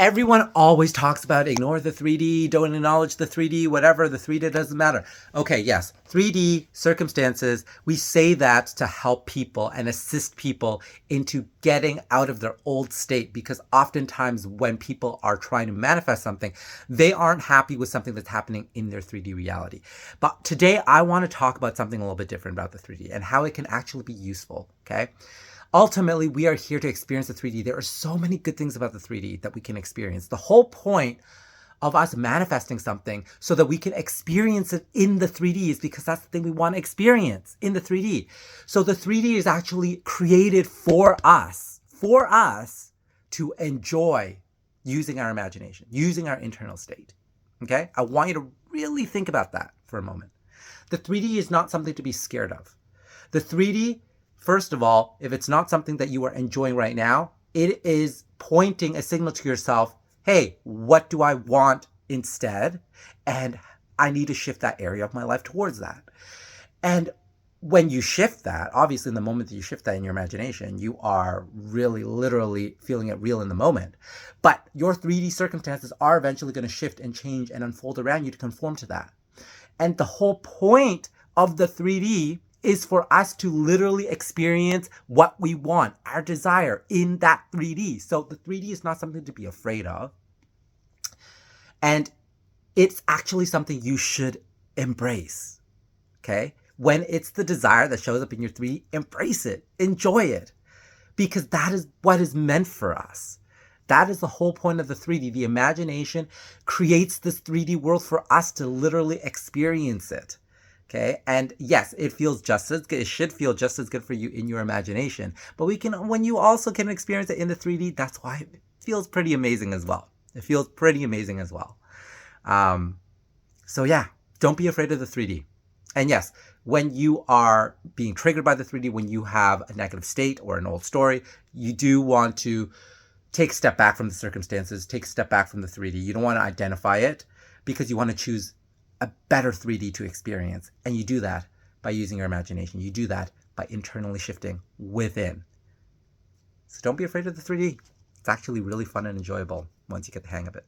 Everyone always talks about ignore the 3D, don't acknowledge the 3D, whatever, the 3D doesn't matter. Okay, yes, 3D circumstances, we say that to help people and assist people into getting out of their old state, because oftentimes when people are trying to manifest something, they aren't happy with something that's happening in their 3D reality. But today I want to talk about something a little bit different about the 3D and how it can actually be useful, okay? Ultimately, we are here to experience the 3D. There are so many good things about the 3D that we can experience. The whole point of us manifesting something so that we can experience it in the 3D is because that's the thing we want to experience in the 3D. So the 3D is actually created for us to enjoy using our imagination, using our internal state. Okay? I want you to really think about that for a moment. The 3D is not something to be scared of. The 3D, first of all, if it's not something that you are enjoying right now, it is pointing a signal to yourself, hey, what do I want instead? And I need to shift that area of my life towards that. And when you shift that, obviously in the moment that you shift that in your imagination, you are really literally feeling it real in the moment. But your 3D circumstances are eventually going to shift and change and unfold around you to conform to that. And the whole point of the 3D is for us to literally experience what we want, our desire in that 3D. So the 3D is not something to be afraid of. And it's actually something you should embrace, okay? When it's the desire that shows up in your 3D, embrace it, enjoy it, because that is what is meant for us. That is the whole point of the 3D. The imagination creates this 3D world for us to literally experience it. Okay. And yes, it feels just as good. It should feel just as good for you in your imagination. But when you also can experience it in the 3D, that's why it feels pretty amazing as well. It feels pretty amazing as well. So yeah, don't be afraid of the 3D. And yes, when you are being triggered by the 3D, when you have a negative state or an old story, you do want to take a step back from the circumstances, take a step back from the 3D. You don't want to identify it because you want to choose a better 3D to experience. And you do that by using your imagination. You do that by internally shifting within. So don't be afraid of the 3D. It's actually really fun and enjoyable once you get the hang of it.